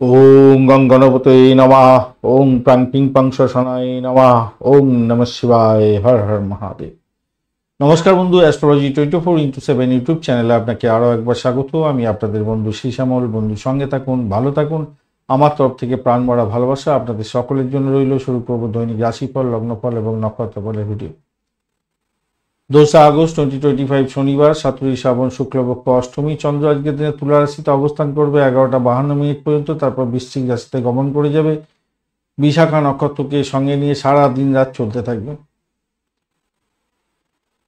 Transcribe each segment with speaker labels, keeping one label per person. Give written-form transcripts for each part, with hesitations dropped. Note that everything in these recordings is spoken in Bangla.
Speaker 1: ওম গং গণপতয়ে নমঃ। ওম প্রাং পিং পাং শশনায় নমঃ। ওম নমঃ শিবায়। হর হর মহাদেব। নমস্কার বন্ধু, অ্যাস্ট্রোলজি 24x7 ইউটিউব চ্যানেলে আপনাকে আরও একবার স্বাগত। আমি আপনাদের বন্ধু শ্রীশ্যামল। বন্ধু সঙ্গে থাকুন, ভালো থাকুন। আমার তরফ থেকে প্রাণ ভরা ভালোবাসা আপনাদের সকলের জন্য রইল। শুরু করব দৈনিক রাশিফল, লগ্নফল এবং নক্ষত্রফলের ভিডিও। 2 আগস্ট 2025 শনিবার, 7ই শ্রাবণ, শুক্লপক্ষ, অষ্টমী। চন্দ্র আজকের দিনে তুলা রাশিতে অবস্থান করবে 11টা 52 মিনিট পর্যন্ত, তারপর বৃশ্চিক রাশিতে গমন করে যাবে। বিশাখা নক্ষত্রকে সঙ্গে নিয়ে সারা দিন রাত চলতে থাকবে।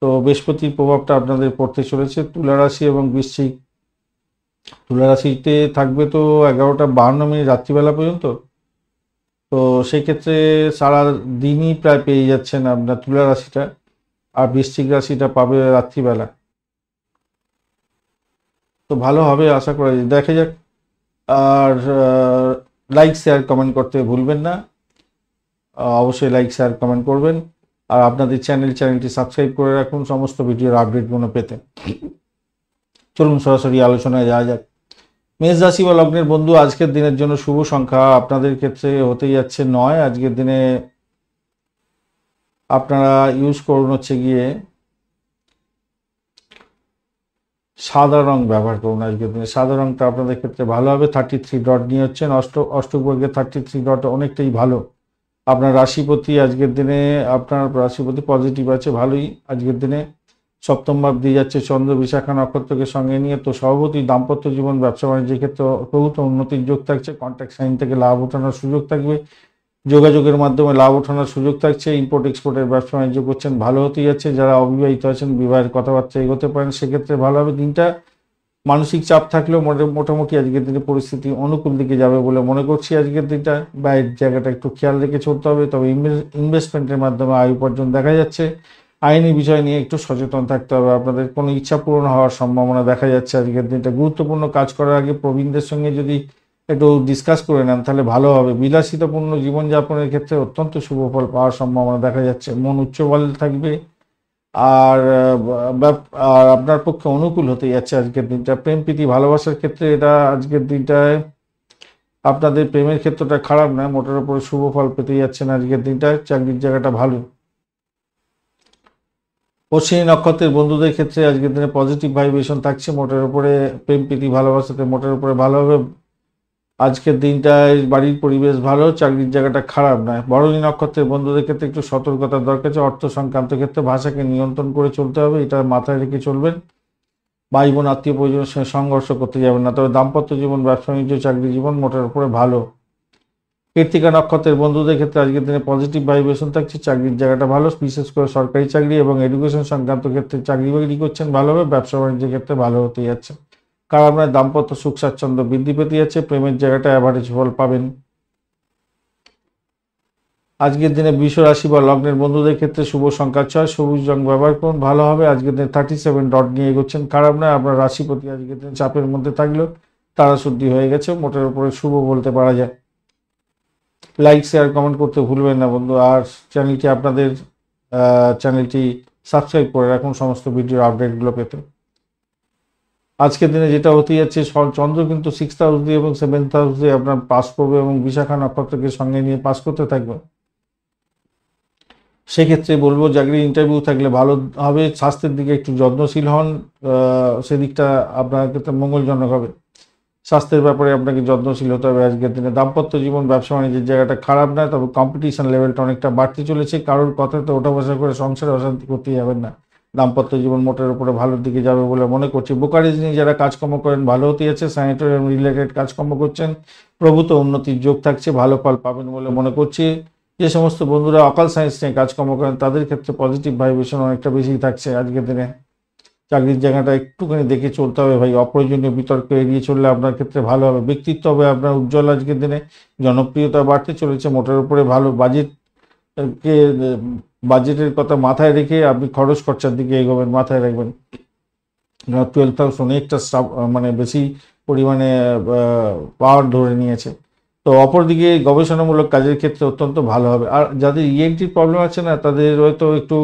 Speaker 1: তো বৃহস্পতির প্রভাবটা আপনাদের পড়তে চলেছে তুলা রাশি এবং বৃশ্চিক। তুলা রাশিতে থাকবে তো 11টা 52 মিনিট রাত্রিবেলা পর্যন্ত। তো সেই ক্ষেত্রে সারা দিনই প্রায় পেয়ে যাচ্ছেন আপনার তুলা রাশিটা, আর বৃশ্চিক রাশিটা পাবে রাত্রিবেলা। তো ভালো হবে আশা করা যায়, দেখা যাক। আর লাইক শেয়ার কমেন্ট করতে ভুলবেন না। অবশ্যই লাইক শেয়ার কমেন্ট করবেন। আর আপনাদের চ্যানেলটি সাবস্ক্রাইব করে রাখুন সমস্ত ভিডিওর আপডেটগুলো পেতে। চলুন সরাসরি আলোচনায় যাওয়া যাক। মেষ রাশি বা লগ্নের বন্ধু, আজকের দিনের জন্য শুভ সংখ্যা আপনাদের ক্ষেত্রে হতেই যাচ্ছে 9। আজকের দিনে আপনারা ইউজ করুন হচ্ছে গিয়ে সাদা রং ব্যবহার করুন। আজকের দিনে সাদা রংটা আপনাদের ক্ষেত্রে ভালো হবে। 33 ডট নিয়ে হচ্ছেন। অষ্টবর্গে 33 ডট অনেকটাই ভালো। আপনার রাশিপতি আজকের দিনে, আপনার রাশিপতি পজিটিভ আছে ভালোই। আজকের দিনে সপ্তম ভাব দিয়ে যাচ্ছে চন্দ্র বিশাখা নক্ষত্রকে সঙ্গে নিয়ে। তো স্বভাবতই দাম্পত্য জীবন, ব্যবসা বাণিজ্যের ক্ষেত্রে প্রভূত উন্নতির যোগ থাকছে। কন্ট্যাক্ট সাইন থেকে লাভ ওঠানোর সুযোগ থাকবে। যোগাযোগের মাধ্যমে লাভ ওঠানোর সুযোগ থাকছে। ইম্পোর্ট এক্সপোর্টের ব্যবসা বাণিজ্য করছেন, ভালো হতেই যাচ্ছে। যারা অবিবাহিত আছেন বিবাহের কথাবার্তা এগোতে পারেন, সেক্ষেত্রে ভালো হবে দিনটা। মানসিক চাপ থাকলেও মোটামুটি আজকের দিনে পরিস্থিতি অনুকূল দিকে যাবে বলে মনে করছি। আজকের দিনটা ব্যয়ের জায়গাটা একটু খেয়াল রেখে চলতে হবে। তবে ইনভেস্টমেন্টের মাধ্যমে আয় উপার্জন দেখা যাচ্ছে। আইনি বিষয় নিয়ে একটু সচেতন থাকতে হবে। আপনাদের কোনো ইচ্ছা পূরণ হওয়ার সম্ভাবনা দেখা যাচ্ছে আজকের দিনটা। গুরুত্বপূর্ণ কাজ করার আগে প্রবীণদের সঙ্গে যদি একটু ডিসকাস করে নেন তাহলে ভালো হবে। বিলাসিতাপূর্ণ জীবনযাপনের ক্ষেত্রে অত্যন্ত শুভ ফল পাওয়ার সম্ভাবনা দেখা যাচ্ছে। মন উচ্চ বল থাকবে। আর আর আপনার পক্ষে অনুকূল হতে যাচ্ছে আজকের দিনটা। প্রেম প্রীতি ভালোবাসার ক্ষেত্রে এটা আজকের দিনটায় আপনাদের প্রেমের ক্ষেত্রটা খারাপ নয়, মোটের উপরে শুভ ফল পেতে যাচ্ছেন আজকের দিনটায়। চাকরির জায়গাটা ভালো। অশ্বিনী নক্ষত্রের বন্ধুদের ক্ষেত্রে আজকের দিনে পজিটিভ ভাইব্রেশন থাকছে। মোটের উপরে প্রেম প্রীতি ভালোবাসাতে মোটের উপরে ভালো হবে আজকের দিনটায়। বাড়ির পরিবেশ ভালো, চাকরির জায়গাটা খারাপ নয়। ভরণী নক্ষত্রের বন্ধুদের ক্ষেত্রে একটু সতর্কতার দরকার আছে। অর্থ সংক্রান্ত ক্ষেত্রে ভাষাকে নিয়ন্ত্রণ করে চলতে হবে, এটা মাথায় রেখে চলবেন। ভাই বোন আত্মীয় পরিজনের সঙ্গে সংঘর্ষ করতে যাবেন না। তবে দাম্পত্য জীবন, ব্যবসা বাণিজ্য, চাকরি জীবন মোটের উপরে ভালো। কৃত্তিকা নক্ষত্রের বন্ধুদের ক্ষেত্রে আজকের দিনে পজিটিভ ভাইব্রেশন থাকছে। চাকরির জায়গাটা ভালো, বিশেষ করে সরকারি চাকরি এবং এডুকেশন সংক্রান্ত ক্ষেত্রে চাকরি বাকরি করছেন ভালো হবে। ব্যবসা বাণিজ্যের ক্ষেত্রে ভালো হতে যাচ্ছে। কারণ আপনার দাম্পত্য সুখ স্বাচ্ছন্দ্য বৃদ্ধি পেতে যাচ্ছে। প্রেমের জায়গাটা অ্যাভারেজ ফল পাবেন। আজকের দিনে বৃষ রাশি বা লগ্নের বন্ধুদের ক্ষেত্রে শুভ সংখ্যা 6, সবুজ রং ব্যবহার করুন, ভালো হবে। আজকের দিনে 37 ডট নিয়ে এগোচ্ছেন, খারাপ নয়। আপনার রাশিপতি আজকের দিনে চাপের মধ্যে থাকলেও তারা শুদ্ধি হয়ে গেছে, মোটের উপরে শুভ বলতে পারা যায়। লাইক শেয়ার কমেন্ট করতে ভুলবেন না বন্ধু। আর চ্যানেলটি সাবস্ক্রাইব করে রাখুন সমস্ত ভিডিওর আপডেটগুলো পেতে। আজকের দিনে যেটা হতে যাচ্ছে, চন্দ্র কিন্তু 6th হাউস দিয়ে এবং 7th হাউস দিয়ে আপনার পাস করবে এবং বিশাখা নক্ষত্রকে সঙ্গে নিয়ে পাস করতে থাকবে। সেক্ষেত্রে বলবো চাকরির ইন্টারভিউ থাকলে ভালো হবে। স্বাস্থ্যের দিকে একটু যত্নশীল হন, সেদিকটা আপনার ক্ষেত্রে মঙ্গলজনক হবে। স্বাস্থ্যের ব্যাপারে আপনাকে যত্নশীল হতে হবে আজকের দিনে। দাম্পত্য জীবন, ব্যবসা বাণিজ্যের জায়গাটা খারাপ নয়, তবে কম্পিটিশন লেভেলটা অনেকটা বাড়তে চলেছে। কারোর কথাতে ওঠা বসা করে সংসারে অশান্তি করতে যাবেন না। দাম্পত্য জীবন মোটের উপরে ভালোর দিকে যাবে বলে মনে করছি। বোকারেজ নিয়ে যারা কাজকর্ম করেন ভালো হতে যাচ্ছে। স্যানিটারি রিলেটেড কাজকর্ম করছেন, প্রভূত উন্নতির যোগ থাকছে, ভালো ফল পাবেন বলে মনে করছি। যে সমস্ত বন্ধুরা অকাল সায়েন্স নিয়ে কাজকর্ম করেন তাদের ক্ষেত্রে পজিটিভ ভাইব্রেশন অনেকটা বেশি থাকছে আজকের দিনে। চাকরির জায়গাটা একটুখানি দেখে চলতে হবে ভাই। অপ্রয়োজনীয় বিতর্ক এড়িয়ে চললে আপনার ক্ষেত্রে ভালো হবে। ব্যক্তিত্ব হবে আপনার উজ্জ্বল আজকের দিনে। জনপ্রিয়তা বাড়তে চলেছে, মোটের উপরে ভালো। বাজেটের কথা মাথায় রেখে আপনি খরচ খরচার দিকে এগোবেন, মাথায় রাখবেন। 12th হাউস অনেকটা মানে বেশি পরিমাণে পাওয়ার ধরে নিয়েছে। তো অপরদিকে গবেষণামূলক কাজের ক্ষেত্রে অত্যন্ত ভালো হবে। আর যাদের ইএনটির প্রবলেম আছে না, তাদের হয়তো একটু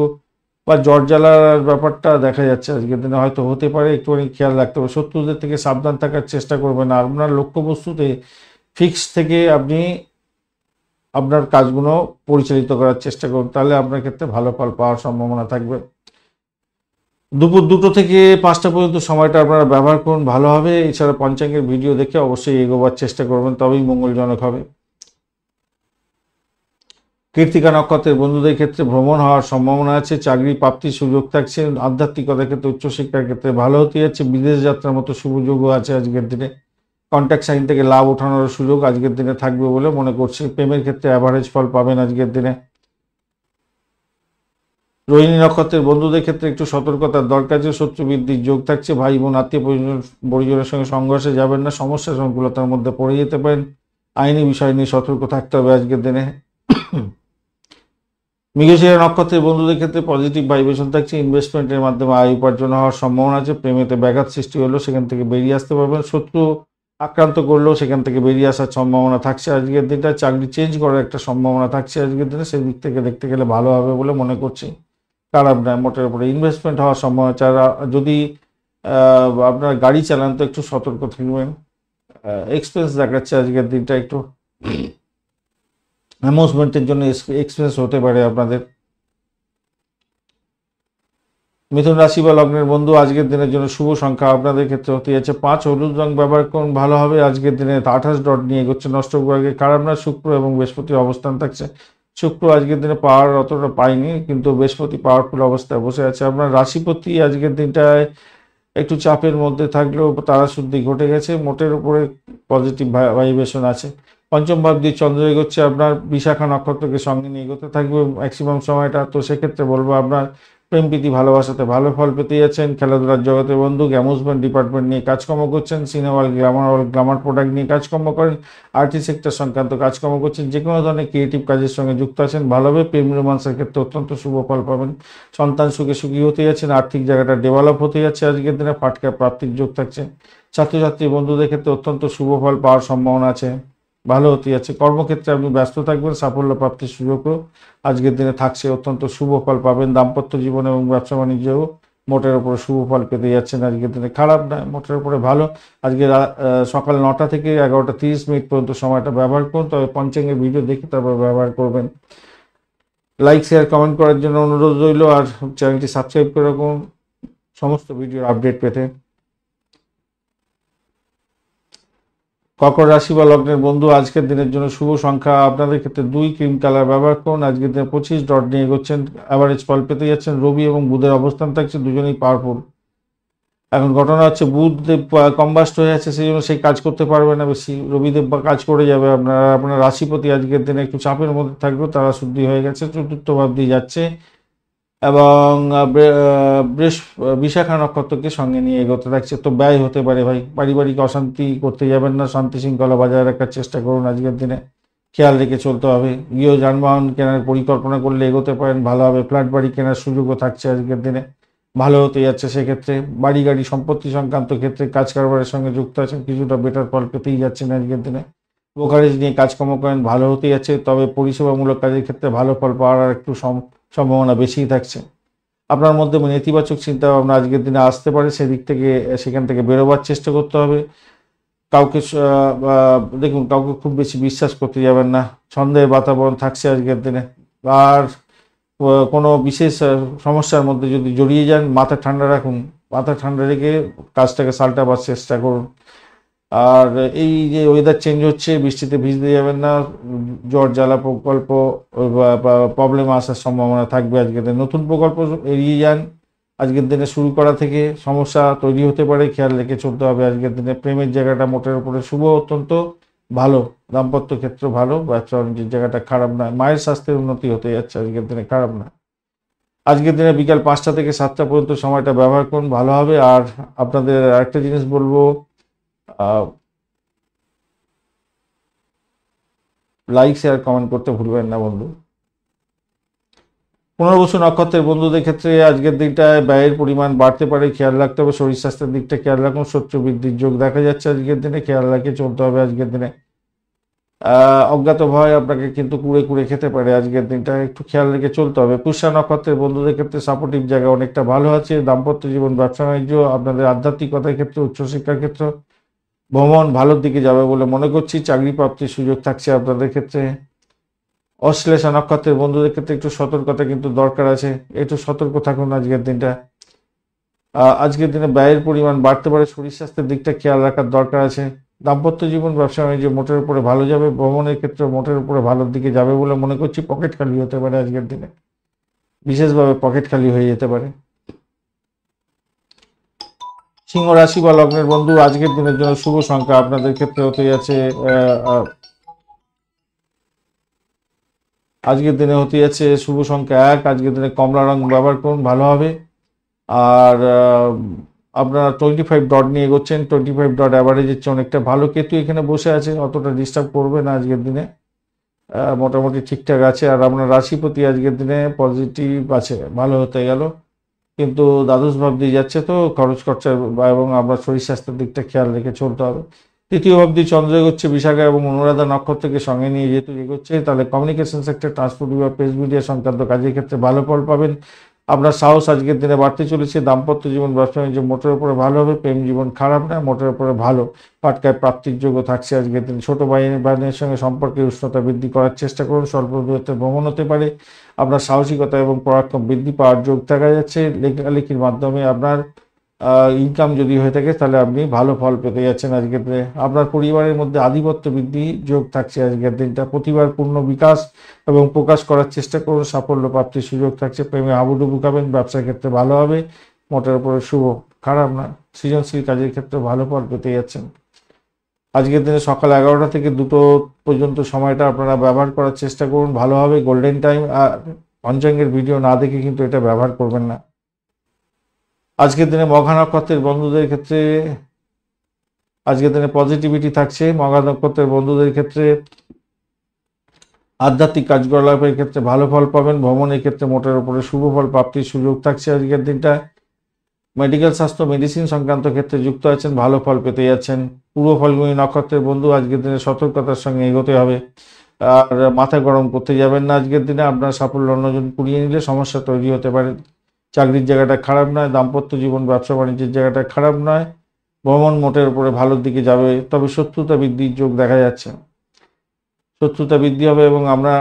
Speaker 1: বা জ্বর জ্বালার ব্যাপারটা দেখা যাচ্ছে আজকের দিনে, হয়তো হতে পারে। একটুখানি খেয়াল রাখতে হবে। শত্রুদের থেকে সাবধান থাকার চেষ্টা করবেন। আর আপনার লক্ষ্যবস্তুতে ফিক্স থেকে আপনি আপনার কাজগুলো পরিচালিত করার চেষ্টা করুন, তাহলে আপনার ক্ষেত্রে ভালো ফল পাওয়ার সম্ভাবনা থাকবে। দুপুর 2টো থেকে 5টা পর্যন্ত সময়টা আপনারা ব্যবহার করুন, ভালো হবে। এছাড়া পঞ্চাঙ্গের ভিডিও দেখে অবশ্যই এগোবার চেষ্টা করবেন, তবেই মঙ্গলজনক হবে। কৃত্তিকা নক্ষত্রের বন্ধুদের ক্ষেত্রে ভ্রমণ হওয়ার সম্ভাবনা আছে, চাকরি প্রাপ্তির সুযোগ থাকছে, আধ্যাত্মিকতার ক্ষেত্রে উচ্চশিক্ষার ক্ষেত্রে ভালো হতে যাচ্ছে, বিদেশ যাত্রার মতো শুভ যোগও আছে আজকের দিনে। কন্ট্যাক্ট সাইন থেকে লাভ ওঠানোর সুযোগ আজকের দিনে থাকবে বলে মনে করছি। প্রেমের ক্ষেত্রে অ্যাভারেজ ফল পাবেন আজকের দিনে। রোহিণী নক্ষত্রের বন্ধুদের ক্ষেত্রে একটু সতর্কতার দরকার আছে, শত্রু বৃদ্ধির যোগ থাকছে, ভাই বোন আত্মীয় পরিজনের সঙ্গে সংঘর্ষে যাবেন না, সমস্যা সংকুলতার মধ্যে পড়ে যেতে পারেন, আইনি বিষয় নিয়ে সতর্ক থাকতে হবে আজকের দিনে। মৃগশিরা নক্ষত্রের বন্ধুদের ক্ষেত্রে পজিটিভ ভাইব্রেশন থাকছে, ইনভেস্টমেন্টের মাধ্যমে আয় উপার্জন হওয়ার সম্ভাবনা আছে, প্রেমেতে ব্যাঘাত সৃষ্টি হলেও সেখান থেকে বেরিয়ে আসতে পারবেন, শত্রু আক্রান্ত করলেও সেখান থেকে বেরিয়ে আসার সম্ভাবনা থাকছে আজকের দিনটা, চাকরি চেঞ্জ করার একটা সম্ভাবনা থাকছে আজকের দিনে, সেই দিক থেকে দেখতে গেলে ভালো হবে বলে মনে করছি, খারাপ নয় মোটের উপরে। ইনভেস্টমেন্ট হওয়ার সম্ভাবনা আছে। আর যদি আপনার গাড়ি চালান তো একটু সতর্ক থাকবেন, এক্সপেন্স দেখাচ্ছে আজকের দিনটা, একটু অ্যামিউজমেন্টের জন্য এক্সপেন্স হতে পারে আপনাদের। মিথুন রাশি বা লগ্নের বন্ধু আজকের দিনের জন্য শুভ সংখ্যা আপনাদের ক্ষেত্রে হতে যাচ্ছে 5, হলুদ রং ব্যবহার করুন, ভালো হবে। আজকের দিনে 28 ডট নিয়ে এগোচ্ছে, অষ্টক বর্গে খারাপ না। শুক্র এবং বৃহস্পতির অবস্থান থাকছে, শুক্র আজকের দিনে পাওয়ার অতটা পাইনি, কিন্তু বৃহস্পতি পাওয়ারফুল অবস্থায় বসে আছে। আপনার রাশিপতি আজকের দিনটায় একটু চাপের মধ্যে থাকলেও তারা শুদ্ধি ঘটে গেছে, মোটের উপরে পজিটিভ ভাইব্রেশন আছে। পঞ্চম ভাব দিয়ে চন্দ্র এগোচ্ছে, আপনার বিশাখা নক্ষত্রকে সঙ্গে নিয়ে এগোতে থাকবে ম্যাক্সিমাম সময়টা। তো সেক্ষেত্রে বলবো আপনার প্রেম প্রীতি ভালোবাসাতে ভালো ফল পেতে যাচ্ছেন। খেলাধুলার জগতে বন্ধু, অ্যামিউজমেন্ট ডিপার্টমেন্ট নিয়ে কাজকর্ম করছেন, সিনেমা হল, গ্ল্যামার প্রোডাক্ট নিয়ে কাজকর্ম করেন, আর্টি সেক্টর সংক্রান্ত কাজকর্ম করছেন, যে কোনো ধরনের ক্রিয়েটিভ কাজের সঙ্গে যুক্ত আছেন, ভালোভাবে প্রেম রোমান্সের ক্ষেত্রে অত্যন্ত শুভ ফল পাবেন। সন্তান সুখে সুখী হতে যাচ্ছেন, আর্থিক জায়গাটা ডেভেলপ হতে যাচ্ছে আজকের দিনে, ফাটকা প্রাপ্তির যোগ থাকছে। ছাত্রছাত্রী বন্ধুদের ক্ষেত্রে অত্যন্ত শুভ ফল পাওয়ার সম্ভাবনা আছে, ভালো হতে যাচ্ছে। কর্মক্ষেত্রে আপনি ব্যস্ত থাকবেন, সাফল্য প্রাপ্তির সুযোগও আজকের দিনে থাকছে, অত্যন্ত শুভ ফল পাবেন। দাম্পত্য জীবন এবং ব্যবসা বাণিজ্যও মোটের উপরে শুভ ফল পেতে যাচ্ছেন আজকের দিনে, খারাপ নয়, মোটের উপরে ভালো। আজকে সকাল 9টা থেকে 11টা 30 মিনিট পর্যন্ত সময়টা ব্যবহার করুন, তবে পঞ্চাঙ্গের ভিডিও দেখে তারপর ব্যবহার করবেন। লাইক শেয়ার কমেন্ট করার জন্য অনুরোধ রইল, আর চ্যানেলটি সাবস্ক্রাইব করে রাখুন সমস্ত ভিডিওর আপডেট পেতে। কর্কট রাশি বা লগ্নের বন্ধু আজকের দিনের জন্য শুভ সংখ্যা আপনাদের ক্ষেত্রে 2, ক্রিম কালার ব্যবহার করুন। আজকের দিনে 25 ডট নিয়ে এগোচ্ছেন, অ্যাভারেজ ফল পেতে যাচ্ছেন। রবি এবং বুধের অবস্থান থাকছে, দুজনেই পাওয়ারফুল। এখন ঘটনা হচ্ছে বুধদেব কম্বাস্ট হয়ে আছে, সেই জন্য সেই কাজ করতে পারবে না বেশি, রবিদেব কাজ করে যাবে। আপনার রাশিপতি আজকের দিনে একটু চাপের মধ্যে থাকবে, তারা শুদ্ধি হয়ে গেছে, চতুর্থ ভাব দিয়ে যাচ্ছে, এবং বিশাখা নক্ষত্রকে সঙ্গে নিয়ে এগোতে থাকছে। তো ব্যয় হতে পারে ভাই, পারিবারিক অশান্তি করতে যাবেন না, শান্তি শৃঙ্খলা বজায় রাখার চেষ্টা করুন আজকের দিনে, খেয়াল রেখে চলতে হবে। গৃহ যানবাহন কেনার পরিকল্পনা করলে এগোতে পারেন, ভালো হবে। ফ্ল্যাট বাড়ি কেনার সুযোগও থাকছে আজকের দিনে, ভালো হতে যাচ্ছে। সেক্ষেত্রে বাড়ি গাড়ি সম্পত্তি সংক্রান্ত ক্ষেত্রে কাজ কারবারের সঙ্গে যুক্ত আছেন, কিছুটা বেটার ফল পেতেই যাচ্ছেন আজকের দিনে। ব্রোকারেজ নিয়ে কাজকর্ম করেন, ভালো হতে যাচ্ছে, তবে পরিষেবামূলক কাজের ক্ষেত্রে ভালো ফল পাওয়ার আর একটু সম্ভাবনা বেশিই থাকছে। আপনার মধ্যে নেতিবাচক চিন্তা ভাবনা আজকের দিনে আসতে পারে, সেদিক থেকে সেখান থেকে বেরোবার চেষ্টা করতে হবে। কাউকে দেখুন, কাউকে খুব বেশি বিশ্বাস করতে যাবেন না, সন্দেহের বাতাবরণ থাকছে আজকের দিনে। আর কোনো বিশেষ সমস্যার মধ্যে যদি জড়িয়ে যান, মাথা ঠান্ডা রাখুন, মাথা ঠান্ডা রেখে কাজটাকে সালটাবার চেষ্টা করুন। আর এই যে ওয়েদার চেঞ্জ হচ্ছে, বৃষ্টিতে ভিজতে যাবেন না, জ্বর জ্বালা প্রকল্প প্রবলেম আসার সম্ভাবনা থাকবে আজকের দিনে। নতুন প্রকল্প এড়িয়ে যান, আজকের দিনে শুরু করা থেকে সমস্যা তৈরি হতে পারে, খেয়াল রেখে চলতে হবে আজকের দিনে। প্রেমের জায়গাটা মোটের উপরে শুভ, অত্যন্ত ভালো। দাম্পত্য ক্ষেত্র ভালো, ব্যবসা বাণিজ্যের জায়গাটা খারাপ নয়। মায়ের স্বাস্থ্যের উন্নতি হতে যাচ্ছে আজকের দিনে, খারাপ নয়। আজকের দিনে বিকাল 5টা থেকে 7টা পর্যন্ত সময়টা ব্যবহার করুন, ভালো হবে। আর আপনাদের আরেকটা জিনিস বলবো, লাইক শেয়ার কমেন্ট করতে ভুলবেন না বন্ধু। পুনর্বসু নক্ষত্রের বন্ধুদের ক্ষেত্রে আজকের দিনটায় ব্যয়ের পরিমাণ বাড়তে পারে, খেয়াল রাখতে হবে। শরীর স্বাস্থ্যের দিকটা খেয়াল রাখুন, শত্রু বৃদ্ধির যোগ দেখা যাচ্ছে আজকের দিনে, খেয়াল রাখে চলতে হবে আজকের দিনে। অজ্ঞাত ভয় আপনাকে কিন্তু কুড়ে কুড়ে খেতে পারে আজকের দিনটা, একটু খেয়াল রেখে চলতে হবে। পুষ্যা নক্ষত্রের বন্ধুদের ক্ষেত্রে সাপোর্টিভ জায়গা অনেকটা ভালো আছে। দাম্পত্য জীবন, ব্যবসা বাণিজ্য, আপনাদের আধ্যাত্মিকতার ক্ষেত্রে, উচ্চশিক্ষার ক্ষেত্র ভ্রমণ ভালোর দিকে যাবে বলে মনে করছি। চাকরি প্রাপ্তির সুযোগ থাকছে আপনাদের ক্ষেত্রে। অশ্লেষা নক্ষত্রের বন্ধুদের ক্ষেত্রে একটু সতর্কতা কিন্তু দরকার আছে, একটু সতর্ক থাকুন আজকের দিনটা। আজকের দিনে ব্যয়ের পরিমাণ বাড়তে পারে, শরীর স্বাস্থ্যের দিকটা খেয়াল রাখার দরকার আছে। দাম্পত্য জীবন ব্যবসা বাণিজ্য মোটের উপরে ভালো যাবে, ভ্রমণের ক্ষেত্রে মোটের উপরে ভালোর দিকে যাবে বলে মনে করছি। পকেট খালি হতে পারে আজকের দিনে, বিশেষভাবে পকেট খালি হয়ে যেতে পারে। সিংহ রাশি বা লগ্নের বন্ধু, আজকের দিনের জন্য শুভ সংখ্যা আপনাদের ক্ষেত্রে হতে যাচ্ছে আজকের দিনে হতে যাচ্ছে শুভ সংখ্যা 1। আজকের দিনে কমলা রং ব্যবহার করুন, ভালো হবে। আর আপনারা 25 ডট নিয়ে এগোচ্ছেন, 25 ডট অ্যাভারেজের চেয়ে অনেকটা ভালো। কেতু এখানে বসে আছে, অতটা ডিস্টার্ব করবে না আজকের দিনে, মোটামুটি ঠিকঠাক আছে। আর আপনার রাশিপতি আজকের দিনে পজিটিভ আছে, ভালো হতে গেল, কিন্তু দ্বাদশ ভাব দিয়ে যাচ্ছে, তো খরচ খরচা এবং আপনার শরীর স্বাস্থ্যের দিকটা খেয়াল রেখে চলতে হবে। তৃতীয় ভাব দিয়ে চন্দ্র এগোচ্ছে বিশাখা এবং অনুরাধা নক্ষত্রকে সঙ্গে নিয়ে যেহেতু এগোচ্ছে, তাহলে কমিউনিকেশন সেক্টর, ট্রান্সপোর্ট বিভাগ, প্রেস মিডিয়া সংক্রান্ত কাজের ক্ষেত্রে ভালো ফল পাবেন। আপনার সাহস আজকের দিনে বাড়তে চলেছে। দাম্পত্য জীবন ব্যবসা বাণিজ্য মোটের উপরে ভালো হবে, প্রেম জীবন খারাপ না, মোটের উপরে ভালো। পাটকায় প্রাপ্তির যোগ্য থাকছে আজকের দিন। ছোট ভাইয়ের সঙ্গে সম্পর্কের উষ্ণতা বৃদ্ধি করার চেষ্টা করুন, স্বল্প দূরত্বে ভ্রমণ হতে পারে। আপনার সাহসিকতা এবং পরাক্রম বৃদ্ধি পাওয়ার যোগ দেখা যাচ্ছে। লেখালেখির মাধ্যমে আপনার ইনকাম যদি হয়ে থাকে তাহলে আপনি ভালো ফল পেতে যাচ্ছেন আজকের দিনে। আপনার পরিবারের মধ্যে আধিপত্য বৃদ্ধি যোগ থাকছে আজকের দিনটা। প্রতিভার পূর্ণ বিকাশ এবং প্রকাশ করার চেষ্টা করুন, সাফল্য প্রাপ্তির সুযোগ থাকছে। প্রেমে হাবুডুবু খাবেন, ব্যবসার ক্ষেত্রে ভালো হবে, মোটের উপরে শুভ, খারাপ না। সৃজনশীল কাজের ক্ষেত্রে ভালো ফল পেতে যাচ্ছেন আজকের দিনে। সকাল 11টা থেকে 2টো পর্যন্ত সময়টা আপনারা ব্যবহার করার চেষ্টা করুন, ভালো হবে, গোল্ডেন টাইম। আর পঞ্চাঙ্গের ভিডিও না দেখে কিন্তু এটা ব্যবহার করবেন না। আজকের দিনে মঘা নক্ষত্রের বন্ধুদের ক্ষেত্রে আজকের দিনে পজিটিভিটি থাকছে। মঘা নক্ষত্রের বন্ধুদের ক্ষেত্রে আধ্যাত্মিক কার্যকলাপের ক্ষেত্রে ভালো ফল পাবেন। ভ্রমণের ক্ষেত্রে মোটের উপরে শুভ ফল প্রাপ্তির সুযোগ থাকছে আজকের দিনটা। মেডিকেল স্বাস্থ্য, মেডিসিন সংক্রান্ত ক্ষেত্রে যুক্ত আছেন, ভালো ফল পেতে যাচ্ছেন। পূর্ব ফলগুনি নক্ষত্রের বন্ধু, আজকের দিনে সতর্কতার সঙ্গে এগোতে হবে, আর মাথা গরম করতে যাবেন না আজকের দিনে। আপনার সাফল্য অন্যজন কুড়িয়ে নিলে সমস্যা তৈরি হতে পারে। চাকরির জায়গাটা খারাপ নয়, দাম্পত্য জীবন ব্যবসা বাণিজ্যের জায়গাটা খারাপ নয়, ভ্রমণ মোটের উপরে ভালোর দিকে যাবে। তবে শত্রুতা বৃদ্ধির যোগ দেখা যাচ্ছে, শত্রুতা বৃদ্ধি হবে এবং আমরা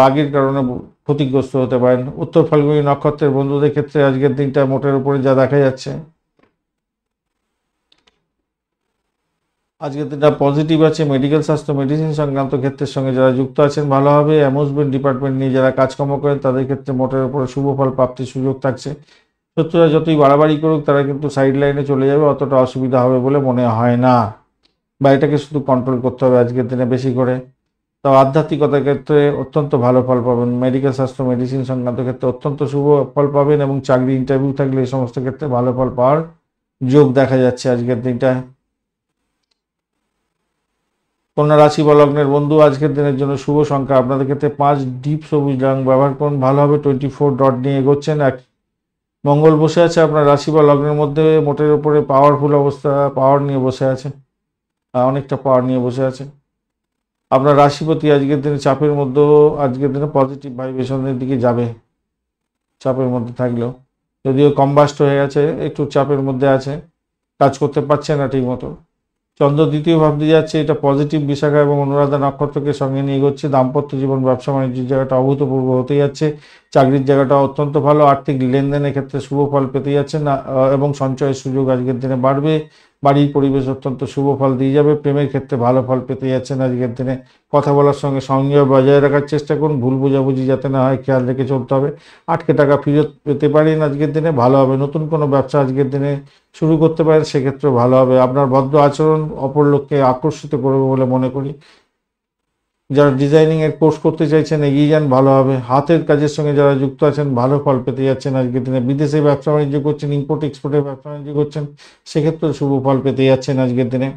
Speaker 1: রাগের কারণে ক্ষতিগ্রস্ত হতে পারেন। উত্তর ফাল্গুনী নক্ষত্রের বন্ধুদের ক্ষেত্রে আজকের দিনটা মোটের উপরে যা দেখা যাচ্ছে, আজকের দিনটা পজিটিভ আছে। মেডিকেল স্বাস্থ্য, মেডিসিন সংক্রান্ত ক্ষেত্রের সঙ্গে যারা যুক্ত আছেন ভালো হবে। অ্যামুজমেন্ট ডিপার্টমেন্ট নিয়ে যারা কাজকর্ম করেন তাদের ক্ষেত্রে মোটের উপরে শুভ ফল প্রাপ্তির সুযোগ থাকছে। শত্রুরা যতই বাড়াবাড়ি করুক তারা কিন্তু সাইড লাইনে চলে যাবে, অতটা অসুবিধা হবে বলে মনে হয় না। বা এটাকে শুধু কন্ট্রোল করতে হবে আজকের দিনে বেশি করে। তো আধ্যাত্মিকতার ক্ষেত্রে অত্যন্ত ভালো ফল পাবেন। মেডিকেল স্বাস্থ্য, মেডিসিন সংক্রান্ত ক্ষেত্রে অত্যন্ত শুভ ফল পাবেন এবং চাকরি ইন্টারভিউ থাকলে এই সমস্ত ক্ষেত্রে ভালো ফল পাওয়ার যোগ দেখা যাচ্ছে আজকের দিনটা। কন্যা রাশি বা লগ্নের বন্ধু, আজকের দিনের জন্য শুভ সংখ্যা আপনাদের ক্ষেত্রে 5। ডিপ সবুজ রং ব্যবহার করুন, ভালো হবে। 24 ডট নিয়ে এগোচ্ছেন। মঙ্গল বসে আছে আপনার রাশি বা লগ্নের মধ্যে, মোটের উপরে পাওয়ারফুল অবস্থা, পাওয়ার নিয়ে বসে আছে, অনেকটা পাওয়ার নিয়ে বসে আছে। আপনার রাশিপতি আজকের দিনে চাপের মধ্যেও আজকের দিনে পজিটিভ ভাইব্রেশনের দিকে যাবে, চাপের মধ্যে থাকলেও, যদিও কম্বাস্ট হয়ে গেছে, একটু চাপের মধ্যে আছে, কাজ করতে পারছে না ঠিক মতো। চন্দ্র দ্বিতীয় ভাব দিয়ে যাচ্ছে, এটা পজিটিভ। বিশাখা এবং অনুরাধা নক্ষত্রকে সঙ্গে নিয়ে এগোচ্ছে। দাম্পত্য জীবন, ব্যবসা বাণিজ্যের জায়গাটা অভূতপূর্ব হতে যাচ্ছে। চাকরির জায়গাটা অত্যন্ত ভালো। আর্থিক লেনদেনের ক্ষেত্রে শুভ ফল পেতে যাচ্ছেন এবং সঞ্চয়ের সুযোগ আজকের দিনে বাড়বে। বাড়ির পরিবেশ অত্যন্ত শুভ ফল দিয়ে যাবে। প্রেমের ক্ষেত্রে ভালো ফল পেতে যাচ্ছেন আজকের দিনে। কথা বলার সঙ্গে সংযম বজায় রাখার চেষ্টা করুন, ভুল বোঝাবুঝি যাতে না হয় খেয়াল রেখে চলতে হবে। আটকে টাকা ফেরত পেতে পারেন আজকের দিনে, ভালো হবে। নতুন কোনো ব্যবসা আজকের দিনে শুরু করতে পারেন, সেক্ষেত্রে ভালো হবে। আপনার ভদ্র আচরণ অপর লোককে আকর্ষিত করবে বলে মনে করি। যারা ডিজাইনিং এর কোর্স করতে চাইছেন এগিয়ে যান, ভালো হবে। হাতের কাজের সঙ্গে যারা যুক্ত আছেন ভালো ফল পেতে যাচ্ছেন আজকের দিনে। বিদেশে ব্যবসা বাণিজ্য করছেন, ইম্পোর্ট এক্সপোর্টের ব্যবসা বাণিজ্য করছেন, সেক্ষেত্রে শুভ ফল পেতে যাচ্ছেন আজকের দিনে।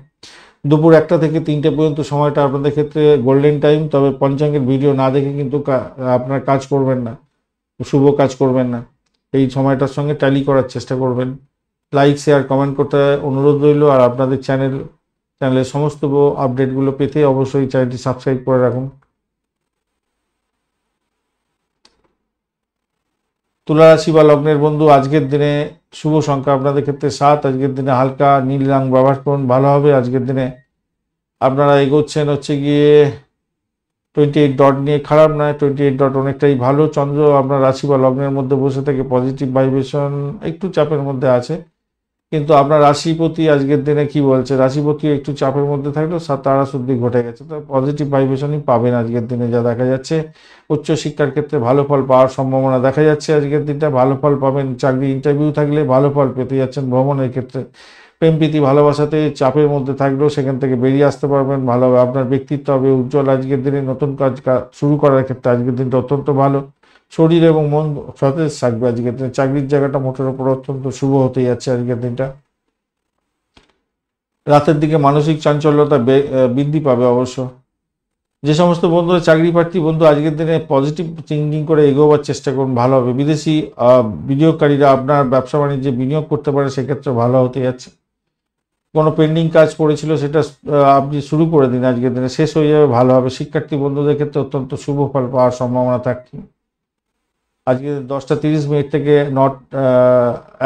Speaker 1: দুপুর 1টা থেকে 3টে পর্যন্ত সময়টা আপনাদের ক্ষেত্রে গোল্ডেন টাইম। তবে পঞ্চাঙ্গের ভিডিও না দেখে কিন্তু আপনার কাজ করবেন না, শুভ কাজ করবেন না। এই সময়টার সঙ্গে ট্যালি করার চেষ্টা করবেন। লাইক, শেয়ার, কমেন্ট করতে অনুরোধ রইল। আর আপনাদের চ্যানেলের সমস্ত আপডেটগুলো পেতে অবশ্যই চ্যানেলটি সাবস্ক্রাইব করে রাখুন। তুলা রাশি বা লগ্নের বন্ধু আজকের দিনে শুভ সংখ্যা আপনাদের ক্ষেত্রে 7। আজকের দিনে হালকা নীল রং ব্যবহার করুন, ভালো হবে। আজকের দিনে আপনারা এগোচ্ছেন হচ্ছে গিয়ে 28 ডট নিয়ে, খারাপ নয়, 28 ডট অনেকটাই ভালো। চন্দ্র আপনার রাশি বা লগ্নের মধ্যে বসে থেকে পজিটিভ ভাইব্রেশন, একটু চাপের মধ্যে আছে, কিন্তু আপনার রাশিপতি আজকের দিনে কি বলছে, রাশিপতি একটু চাপের মধ্যে থাকলেও তারা শুদ্ধি ঘটে গেছে, তো পজিটিভ ভাইব্রেশনই পাবেন আজকের দিনে যা দেখা যাচ্ছে। উচ্চশিক্ষার ক্ষেত্রে ভালো ফল পাওয়ার সম্ভাবনা দেখা যাচ্ছে। আজকের দিনটা ভালো ফল পাবেন। চাকরি ইন্টারভিউ থাকলে ভালো ফল পেতে যাচ্ছেন। ভ্রমণের ক্ষেত্রে প্রেম প্রীতি ভালোবাসাতে চাপের মধ্যে থাকলেও সেখান থেকে বেরিয়ে আসতে পারবেন, ভালো হবে। আপনার ব্যক্তিত্ব হবে উজ্জ্বল। আজকের দিনে নতুন কাজ শুরু করার ক্ষেত্রে আজকের দিনটা অত্যন্ত ভালো। শরীর এবং মন সতেজ থাকবে আজকের দিনে। চাকরির জায়গাটা মোটের উপর অত্যন্ত শুভ হতে যাচ্ছে আজকের দিনটা। রাতের দিকে মানসিক চাঞ্চল্যতা বৃদ্ধি পাবে অবশ্য। যে সমস্ত বন্ধুরা চাকরি প্রার্থী বন্ধু আজকের দিনে পজিটিভ থিঙ্কিং করে এগোবার চেষ্টা করুন, ভালো হবে। বিদেশি বিনিয়োগকারীরা আপনার ব্যবসা বাণিজ্যে বিনিয়োগ করতে পারে, সেক্ষেত্রে ভালো হতে যাচ্ছে। কোনো পেন্ডিং কাজ পড়েছিল সেটা আপনি শুরু করে দিন, আজকের দিনে শেষ হয়ে যাবে, ভালো হবে। শিক্ষার্থী বন্ধুদের ক্ষেত্রে অত্যন্ত শুভ ফল পাওয়ার সম্ভাবনা থাকছে। আজকে 10টা 30 মিনিট থেকে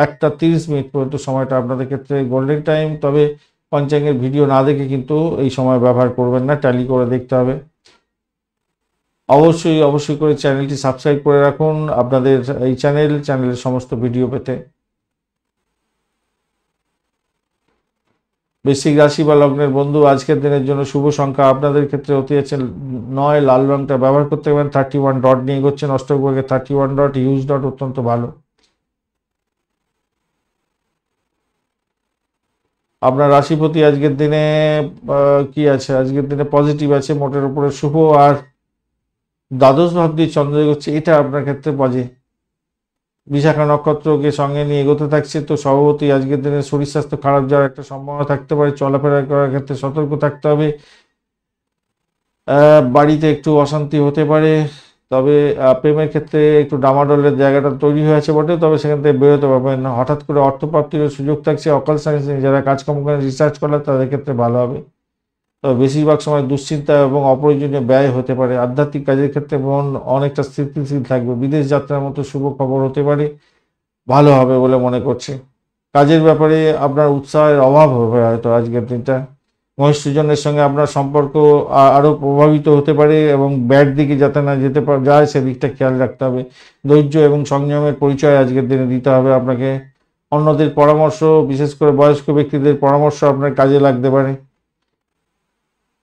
Speaker 1: 1টা 30 মিনিট পর্যন্ত সময়টা আপনাদের ক্ষেত্রে গোল্ডেন টাইম। তবে পঞ্চাঙ্গের ভিডিও না দেখে কিন্তু এই সময় ব্যবহার করবেন না, ট্যালি করে দেখতে হবে। অবশ্যই করে চ্যানেলটি সাবস্ক্রাইব করে রাখুন আপনাদের এই চ্যানেলের সমস্ত ভিডিও পেতে। বৃশ্চিক রাশি বা লগ্নের বন্ধু আজকের দিনের জন্য শুভ সংখ্যা আপনাদের ক্ষেত্রে হতে যাচ্ছে 9। লাল রংটা ব্যবহার করতে পারেন। 31 ডট নিয়ে এগোচ্ছেন। অষ্টক ভাগে 31 ডট, হিউজ ডট, অত্যন্ত ভালো। আপনার রাশিপতি আজকের দিনে কি আছে, আজকের দিনে পজিটিভ আছে, মোটের উপরে শুভ। আর দ্বাদশ ভাব দিয়ে চন্দ্র এগোচ্ছে, এটা আপনার ক্ষেত্রে বিশাখা নক্ষত্রকে সঙ্গে নিয়ে এগোতে থাকছে। তো স্বভাবতই আজকের দিনে শরীর স্বাস্থ্য খারাপ যাওয়ার একটা সম্ভাবনা থাকতে পারে। চলাফেরা করার ক্ষেত্রে সতর্ক থাকতে হবে। বাড়িতে একটু অশান্তি হতে পারে। তবে প্রেমের ক্ষেত্রে একটু ডামাডোলের জায়গাটা তৈরি হয়েছে বটে, তবে সেখান থেকে বেরোতে পারবেন না। হঠাৎ করে অর্থপ্রাপ্তির সুযোগ থাকছে। অকাল সায়েন্স নিয়ে যারা কাজকর্ম করেন, রিসার্চ করেন, তাদের ক্ষেত্রে ভালো হবে। তবে বেশিরভাগ সময় দুশ্চিন্তা এবং অপ্রয়োজনীয় ব্যয় হতে পারে। আধ্যাত্মিক কাজের ক্ষেত্রে মন অনেকটা স্থিতিশীল থাকবে। বিদেশ যাত্রার মতো শুভ খবর হতে পারে, ভালো হবে বলে মনে করছে। কাজের ব্যাপারে আপনার উৎসাহের অভাব হবে হয়তো আজকের দিনটা। মহিষজনের সঙ্গে আপনার সম্পর্ক আরও প্রভাবিত হতে পারে এবং ব্যাড দিকে যাতে না যেতে যায় সেদিকটা খেয়াল রাখতে হবে। ধৈর্য এবং সংযমের পরিচয় আজকের দিনে দিতে হবে আপনাকে। অন্যদের পরামর্শ, বিশেষ করে বয়স্ক ব্যক্তিদের পরামর্শ আপনার কাজে লাগতে পারে।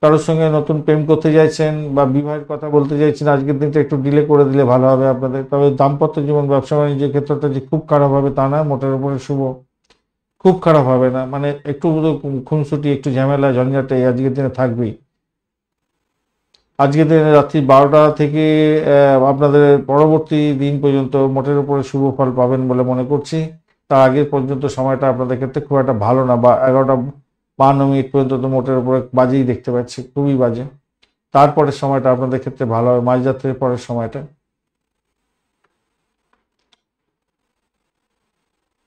Speaker 1: কারোর সঙ্গে নতুন প্রেম করতে চাইছেন বা বিবাহের কথা বলতে চাইছেন, আজকের দিনটা একটু ডিলে করে দিলে ভালো হবে আপনাদের। তবে দাম্পত্য জীবন, ব্যবসা বাণিজ্যের ক্ষেত্রটা যে খুব খারাপ হবে তা না, মোটের উপরে শুভ। খুব খারাপ হবে না, মানে একটু খুনসুটি, একটু ঝামেলা ঝঞ্ঝাটে আজকের দিনে থাকবেই। আজকের দিনে রাত্রি 12টা থেকে আপনাদের পরবর্তী দিন পর্যন্ত মোটের উপরে শুভ ফল পাবেন বলে মনে করছি। তার আগের পর্যন্ত সময়টা আপনাদের ক্ষেত্রে খুব একটা ভালো না। 11টা 52 মিনিট পর্যন্ত তো মোটের উপরে বাজেই দেখতে পাচ্ছি, খুবই বাজে। তারপরের সময়টা আপনাদের ক্ষেত্রে ভালো হবে, মাঝরাত্রির পরের সময়টা।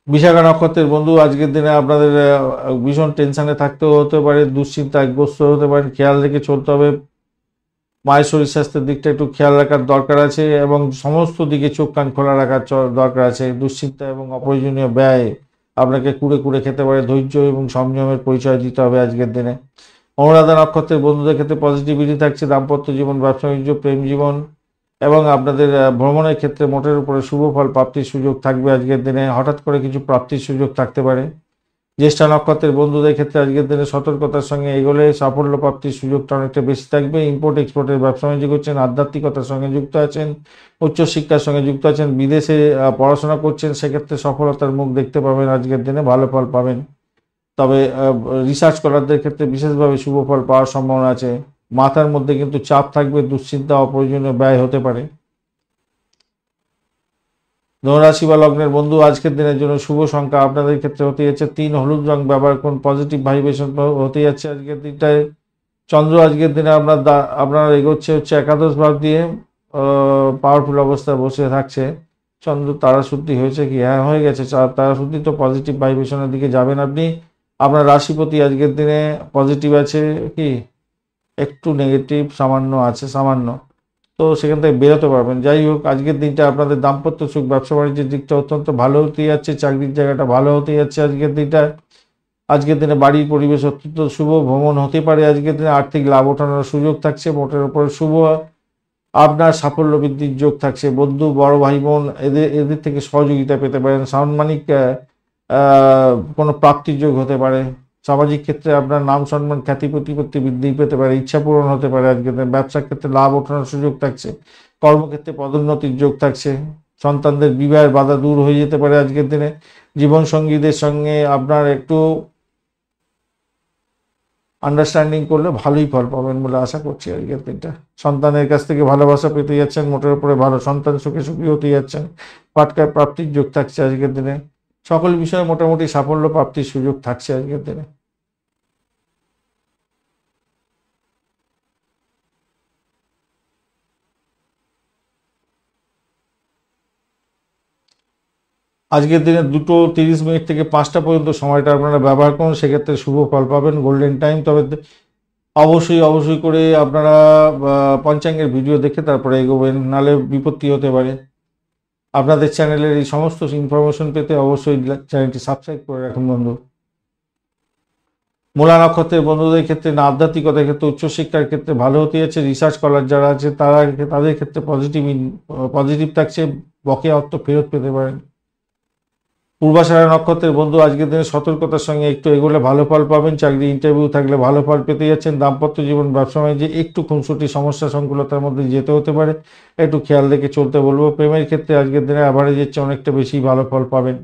Speaker 1: বিশাখা নক্ষত্রের বন্ধু আজকের দিনে আপনাদের ভীষণ টেনশনে থাকতেও হতে পারে, দুশ্চিন্তাগ্রস্ত হতে পারে। খেয়াল রেখে চলতে হবে। মায়ের শরীর স্বাস্থ্যের দিকটা একটু খেয়াল রাখার দরকার আছে এবং সমস্ত দিকে চোখ কান খোলা রাখার দরকার আছে। দুশ্চিন্তা এবং অপ্রয়োজনীয় ব্যয় আপনাকে কুড়ে কুড়ে খেতে পারে। ধৈর্য এবং সংযমের পরিচয় দিতে হবে আজকের দিনে। অনুরাধা নক্ষত্রের বন্ধুদের ক্ষেত্রে পজিটিভিটি থাকছে। দাম্পত্য জীবন, ব্যবসা বাণিজ্য, প্রেম জীবন এবং আপনাদের ভ্রমণের ক্ষেত্রে মোটের উপরে শুভ ফল প্রাপ্তির সুযোগ থাকবে আজকের দিনে। হঠাৎ করে কিছু প্রাপ্তির সুযোগ থাকতে পারে। জ্যেষ্ঠা নক্ষত্রের বন্ধুদের ক্ষেত্রে আজকের দিনে সতর্কতার সঙ্গে এগোলে সাফল্য প্রাপ্তির সুযোগটা অনেকটা বেশি থাকবে। ইম্পোর্ট এক্সপোর্টের ব্যবসা বাণিজ্য করছেন, আধ্যাত্মিকতার সঙ্গে যুক্ত আছেন, উচ্চশিক্ষার সঙ্গে যুক্ত আছেন, বিদেশে পড়াশোনা করছেন, সেক্ষেত্রে সফলতার মুখ দেখতে পাবেন আজকের দিনে, ভালো ফল পাবেন। তবে রিসার্চ করারদের ক্ষেত্রে বিশেষভাবে শুভ ফল পাওয়ার সম্ভাবনা আছে। মাথার মধ্যে কিন্তু চাপ থাকবে, দুশ্চিন্তা, অপ্রয়োজনীয় ব্যয় হতে পারে। ধনুরাশি বা লগ্নের বন্ধু আজকের দিনের জন্য শুভ সংখ্যা আপনাদের ক্ষেত্রে হতে যাচ্ছে 3। হলুদ রং ব্যবহার করুন, পজিটিভ ভাইব্রেশন হতে যাচ্ছে আজকের দিনটায়। চন্দ্র আজকের দিনে আপনার এগোচ্ছে হচ্ছে একাদশ ভাব দিয়ে, পাওয়ারফুল অবস্থায় বসে থাকছে। চন্দ্র তারাশুদ্ধি হয়েছে কি? হ্যাঁ, হয়ে গেছে তারাশুদ্ধি। তো পজিটিভ ভাইব্রেশনের দিকে যাবেন আপনি। আপনার রাশিপতি আজকের দিনে পজিটিভ আছে, কি একটু নেগেটিভ সামান্য আছে, সামান্য। তো সেখান থেকে বেরোতে পারবেন। যাই হোক, আজকের দিনটা আপনাদের দাম্পত্য সুখ, ব্যবসা বাণিজ্যের দিকটা অত্যন্ত ভালো হতে যাচ্ছে, চাকরির জায়গাটা ভালো হতে যাচ্ছে আজকের দিনটা। আজকের দিনে বাড়ির পরিবেশ অত্যন্ত শুভ, ভ্রমণ হতে পারে আজকের দিনে, আর্থিক লাভ ওঠানোর সুযোগ থাকছে, মোটের উপরে শুভ। আপনার সাফল্য বৃদ্ধির যোগ থাকছে, বন্ধু, বড় ভাই বোন এদের থেকে সহযোগিতা পেতে পারেন, সাম্মানিক কোনো প্রাপ্তির যোগ হতে পারে। সামাজিক ক্ষেত্রে আপনার নাম সম্মান খ্যাতি প্রতিপত্তি বৃদ্ধি পেতে পারে, ইচ্ছা পূরণ হতে পারে আজকের দিনে। ব্যবসার ক্ষেত্রে লাভ ওঠানোর সুযোগ থাকছে, কর্মক্ষেত্রে পদোন্নতির যোগ থাকছে, সন্তানদের বিবাহের বাধা দূর হয়ে যেতে পারে আজকের দিনে। জীবনসঙ্গীদের সঙ্গে আপনার একটু আন্ডারস্ট্যান্ডিং করলে ভালোই ফল পাবেন বলে আশা করছি আজকের দিনটা। সন্তানের কাছ থেকে ভালোবাসা পেতে যাচ্ছেন, মোটের উপরে ভালো, সন্তান সুখে সুখী হতে যাচ্ছেন, পাটকায় প্রাপ্তির যোগ থাকছে আজকের দিনে। সকল বিষয়ে মোটামুটি সাফল্য প্রাপ্তির সুযোগ থাকছে আজকের দিনে। আজকের দিনে 2:30 থেকে 5টা পর্যন্ত সময়টা আপনারা ব্যবহার করুন, সেক্ষেত্রে শুভ ফল পাবেন, গোল্ডেন টাইম। তবে অবশ্যই করে আপনারা পঞ্চাঙ্গের ভিডিও দেখে তারপরে এগোবেন, নাহলে বিপত্তি হতে পারে। আপনাদের চ্যানেলের এই সমস্ত ইনফরমেশন পেতে অবশ্যই চ্যানেলটি সাবস্ক্রাইব করে রাখুন বন্ধু। মূলা নক্ষত্রের বন্ধুদের ক্ষেত্রে আধ্যাত্মিকতার ক্ষেত্রে, উচ্চশিক্ষার ক্ষেত্রে ভালো হতে যাচ্ছে। রিসার্চ স্কলার যারা আছে তাদের ক্ষেত্রে পজিটিভ থাকছে, বকেয়া অর্থ ফেরত পেতে পারেন। পূর্বাষাঢ়া নক্ষত্রের বন্ধু আজকের দিনে সতর্কতার সঙ্গে একটু এগোলে ভালো ফল পাবেন। চাকরি ইন্টারভিউ থাকলে ভালো ফল পেতে যাচ্ছেন। দাম্পত্য জীবন, ব্যবসা বাণিজ্যে একটু খুনসুটি, সমস্যা সংকুলতার মধ্যে যেতে হতে পারে, একটু খেয়াল রেখে চলতে বলবো। প্রেমের ক্ষেত্রে আজকের দিনে অ্যাভারেজের চেয়ে অনেকটা বেশি ভালো ফল পাবেন।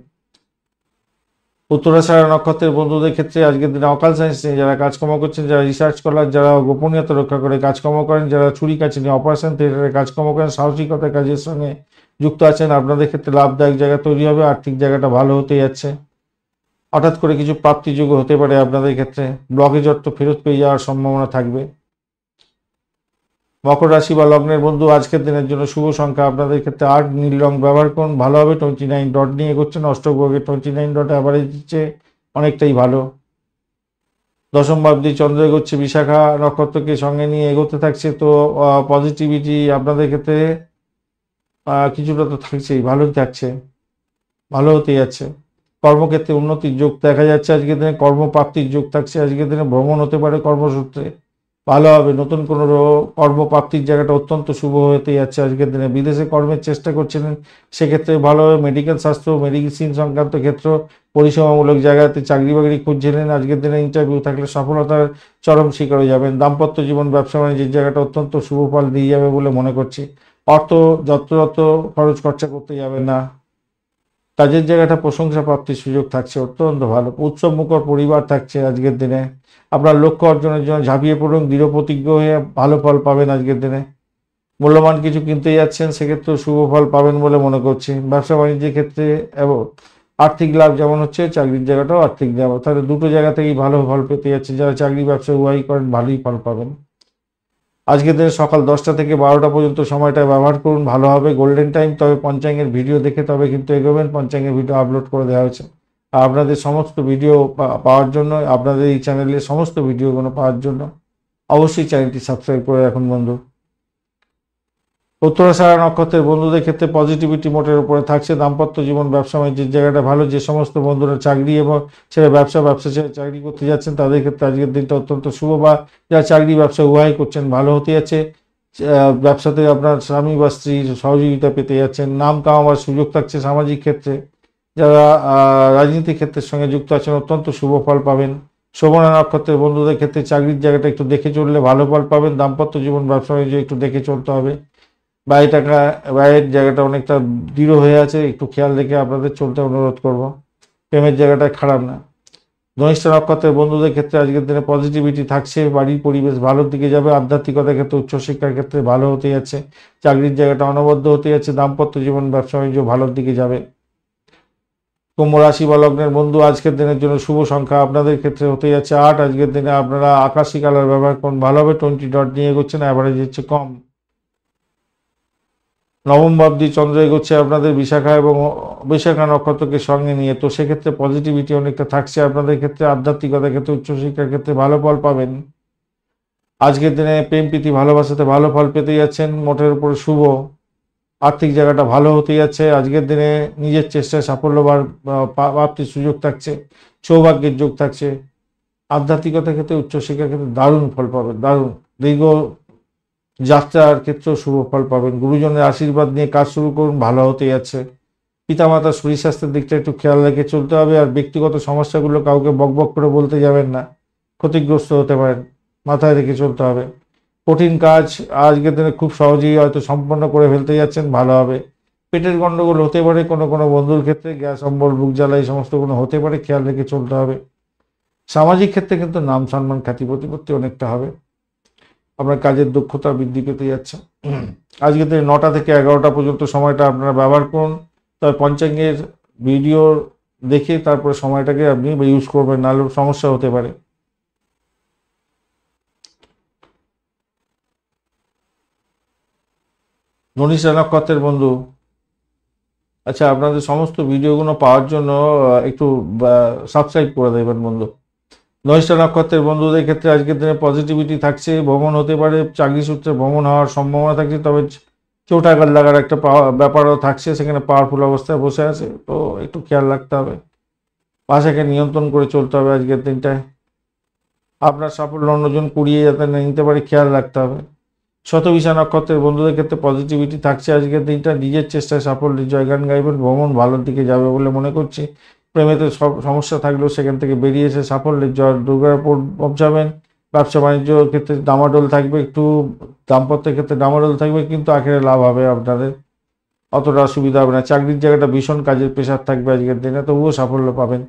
Speaker 1: উত্তরাষাঢ়া নক্ষত্রের বন্ধুদের ক্ষেত্রে আজকের দিনে অকাল সায়েন্স নিয়ে যারা কাজকর্ম করছেন, যারা রিসার্চ স্কলার, যারা গোপনীয়তা রক্ষা করে কাজকর্ম করেন, যারা ছুরি কাছে নিয়ে অপারেশন থিয়েটারে কাজকর্ম করেন, সাহসিকতার কাজের সঙ্গে যুক্ত আছেন, আপনাদের ক্ষেত্রে লাভদায়ক জায়গা তৈরি হবে, আর্থিক জায়গাটা ভালো হতে যাচ্ছে। হঠাৎ করে কিছু প্রাপ্তিযোগ্য হতে পারে আপনাদের ক্ষেত্রে, ব্লকেজ অর্থ ফেরত পেয়ে যাওয়ার সম্ভাবনা থাকবে। মকর রাশি বা লগ্নের বন্ধু আজকের দিনের জন্য শুভ সংখ্যা আপনাদের ক্ষেত্রে 8, নীল রং ব্যবহার করুন, ভালো হবে। 29 ডট নিয়ে এগোচ্ছেন, অষ্টগ্রহে 29 ডট অ্যাভারেজ দিচ্ছে, অনেকটাই ভালো। দশম ভাবদি চন্দ্র এগোচ্ছে, বিশাখা নক্ষত্রকে সঙ্গে নিয়ে এগোতে থাকছে, তো পজিটিভিটি আপনাদের ক্ষেত্রে কিছুটা তো থাকছেই, ভালোই থাকছে, ভালো হতে যাচ্ছে। কর্মক্ষেত্রে উন্নতির যোগ দেখা যাচ্ছে আজকের দিনে, কর্মপ্রাপ্তির যোগ থাকছে আজকের দিনে, ভ্রমণ হতে পারে কর্মসূত্রে, ভালো হবে। নতুন কোনো কর্মপ্রাপ্তির জায়গাটা অত্যন্ত শুভ হতে যাচ্ছে আজকের দিনে। বিদেশে কর্মের চেষ্টা করছিলেন, সেক্ষেত্রে ভালো হবে। মেডিকেল স্বাস্থ্য, মেডিসিন সংক্রান্ত ক্ষেত্র, পরিষেবামূলক জায়গাতে চাকরি বাকরি খুঁজছিলেন, আজকের দিনে ইন্টারভিউ থাকলে সফলতার চরম শিখরে যাবেন। দাম্পত্য জীবন, ব্যবসা বাণিজ্যের জায়গাটা অত্যন্ত শুভ ফল দিয়ে যাবে বলে মনে করছি। অর্থ যত্রতত্র খরচ খরচা করতে যাবেন না। কাজের জায়গাটা প্রশংসা প্রাপ্তির সুযোগ থাকছে, অত্যন্ত ভালো। উৎসব মুখর পরিবার থাকছে আজকের দিনে। আপনার লক্ষ্য অর্জনের জন্য ঝাঁপিয়ে পড়ুন, দৃঢ় প্রতিজ্ঞ হয়ে ভালো ফল পাবেন আজকের দিনে। মূল্যবান কিছু কিনতে যাচ্ছেন, সেক্ষেত্রে শুভ ফল পাবেন বলে মনে করছি। ব্যবসা বাণিজ্যের ক্ষেত্রে এবং আর্থিক লাভ যেমন হচ্ছে, চাকরির জায়গাটাও আর্থিক লাভ, তাহলে দুটো জায়গা থেকেই ভালো ফল পেতে যাচ্ছে। যারা চাকরি ব্যবসা উভয়ই করেন, ভালোই ফল পাবেন। আজকের দিনে সকাল 10টা থেকে 12টা পর্যন্ত সময়টা ব্যবহার করুন, ভালো হবে, গোল্ডেন টাইম। তবে পঞ্চাঙ্গের ভিডিও দেখে তবে কিন্তু এগোবেন, পঞ্চাঙ্গের ভিডিও আপলোড করে দেওয়া হয়েছে। আর আপনাদের সমস্ত ভিডিও পাওয়ার জন্য, আপনাদের এই চ্যানেলের সমস্ত ভিডিওগুলো পাওয়ার জন্য অবশ্যই চ্যানেলটি সাবস্ক্রাইব করে রাখুন বন্ধু। উত্তরাষাঢ়া নক্ষত্রের বন্ধুদের ক্ষেত্রে পজিটিভিটি মোটের উপরে থাকছে। দাম্পত্য জীবন, ব্যবসা বাণিজ্যের জায়গাটা ভালো। যে সমস্ত বন্ধুরা চাকরি এবং ছেড়ে ব্যবসা ছেড়ে চাকরি করতে যাচ্ছেন, তাদের ক্ষেত্রে আজকের দিনটা অত্যন্ত শুভ, বা যারা চাকরি ব্যবসা উভয় করছেন, ভালো হতে যাচ্ছে। ব্যবসাতে আপনার স্বামী বা স্ত্রীর সহযোগিতা পেতে যাচ্ছেন। নাম কামাবার সুযোগ থাকছে। সামাজিক ক্ষেত্রে যারা রাজনীতি ক্ষেত্রের সঙ্গে যুক্ত আছেন, অত্যন্ত শুভ ফল পাবেন। শোভনা নক্ষত্রের বন্ধুদের ক্ষেত্রে চাকরির জায়গাটা একটু দেখে চললে ভালো ফল পাবেন। দাম্পত্য জীবন, ব্যবসা বাণিজ্য একটু দেখে চলতে হবে। ব্যয়ের জায়গাটা অনেকটা দৃঢ় হয়ে আছে, একটু খেয়াল রেখে আপনাদের চলতে অনুরোধ করব। প্রেমের জায়গাটা খারাপ না। ধনিষ্ঠ নক্ষত্রের বন্ধুদের ক্ষেত্রে আজকের দিনে পজিটিভিটি থাকছে, বাড়ির পরিবেশ ভালোর দিকে যাবে। আধ্যাত্মিকতার ক্ষেত্রে, উচ্চশিক্ষার ক্ষেত্রে ভালো হতে যাচ্ছে। চাকরির জায়গাটা অনবদ্য হতে যাচ্ছে। দাম্পত্য জীবন, ব্যবসা বাণিজ্য ভালোর দিকে যাবে। কুম্ভ রাশি বা লগ্নের বন্ধু আজকের দিনের জন্য শুভ সংখ্যা আপনাদের ক্ষেত্রে হতে যাচ্ছে 8। আজকের দিনে আপনারা আকাশি কালার ব্যবহার করুন, ভালো হবে। 20 ডট নিয়ে এগোচ্ছেন, অ্যাভারেজ হচ্ছে কম। নবম ভাবদি চন্দ্র এগোচ্ছে আপনাদের বিশাখা নক্ষত্রকে সঙ্গে নিয়ে, তো সেক্ষেত্রে পজিটিভিটি অনেকটা থাকছে আপনাদের ক্ষেত্রে। আধ্যাত্মিকতার ক্ষেত্রে, উচ্চশিক্ষার ক্ষেত্রে ভালো ফল পাবেন। আজকের দিনে প্রেম প্রীতি ভালোবাসাতে ভালো ফল পেতে যাচ্ছেন, মোটের উপরে শুভ। আর্থিক জায়গাটা ভালো হতে যাচ্ছে। আজকের দিনে নিজের চেষ্টায় সাফল্য প্রাপ্তির সুযোগ থাকছে, সৌভাগ্যের যোগ থাকছে। আধ্যাত্মিকতার ক্ষেত্রে, উচ্চশিক্ষার ক্ষেত্রে দারুণ ফল পাবেন, দারুণ। দীর্ঘ যাত্রার ক্ষেত্রেও শুভ ফল পাবেন। গুরুজনের আশীর্বাদ নিয়ে কাজ শুরু করুন, ভালো হতে যাচ্ছে। পিতামাতার শরীর স্বাস্থ্যের দিকটা একটু খেয়াল রেখে চলতে হবে। আর ব্যক্তিগত সমস্যাগুলো কাউকে বকবক করে বলতে যাবেন না, ক্ষতিগ্রস্ত হতে পারেন, মাথায় রেখে চলতে হবে। কঠিন কাজ আজকের দিনে খুব সহজেই হয়তো সম্পন্ন করে ফেলতে যাচ্ছেন, ভালো হবে। পেটের গন্ডগোল হতে পারে কোনো কোনো বন্ধুর ক্ষেত্রে, গ্যাস অম্বল, বুক জ্বালা এই সমস্তগুলো হতে পারে, খেয়াল রেখে চলতে হবে। সামাজিক ক্ষেত্রে কিন্তু নাম সম্মান খ্যাতি প্রতিপত্তি অনেকটা হবে। আপনার কাজের দক্ষতা বৃদ্ধি পেতে যাচ্ছে। আজকের দিনে 9টা থেকে 11টা পর্যন্ত সময়টা আপনারা ব্যবহার করুন। তবে পঞ্চাঙ্গের ভিডিও দেখে তারপরে সময়টাকে আপনি ইউজ করবেন, নাহলে সমস্যা হতে পারে। ধনিষ্ঠা নক্ষত্রের বন্ধু, আচ্ছা, আপনাদের সমস্ত ভিডিওগুলো পাওয়ার জন্য একটু সাবস্ক্রাইব করে দেবেন বন্ধু। ধনিষ্ঠা নক্ষত্রের বন্ধুদের ক্ষেত্রে আজকের দিনে পজিটিভিটি থাকছে, ভ্রমণ হতে পারে, চাকরি সূত্রে ভ্রমণ হওয়ার সম্ভাবনা থাকছে। তবে চোটাঘাত লাগার একটা ব্যাপারও থাকছে, সেখানে পাওয়ারফুল অবস্থায় বসে আছে, তো একটু খেয়াল রাখতে হবে, ভাষাকে নিয়ন্ত্রণ করে চলতে হবে আজকের দিনটায়। আপনার সাফল্য অন্যজন কুড়িয়ে যাতে না নিতে পারে, খেয়াল রাখতে হবে। শতবিশা নক্ষত্রের বন্ধুদের ক্ষেত্রে পজিটিভিটি থাকছে আজকের দিনটা, নিজের চেষ্টায় সাফল্যের জয়গান গাইবেন, ভ্রমণ ভালোর দিকে যাবে বলে মনে করছি। প্রেমেতে সব সমস্যা থাকলেও সেখান থেকে বেরিয়ে এসে সাফল্যের জয় দুর্গার উপর পৌঁছাবেন। ব্যবসা বাণিজ্য ক্ষেত্রে ডামাডোল থাকবে, একটু দাম্পত্যের ক্ষেত্রে ডামাডোল থাকবে, কিন্তু আখেরে লাভ হবে আপনাদের, অতটা অসুবিধা হবে না। চাকরির জায়গাটা ভীষণ কাজের প্রেশার থাকবে আজকের দিনে, তবুও সাফল্য পাবেন।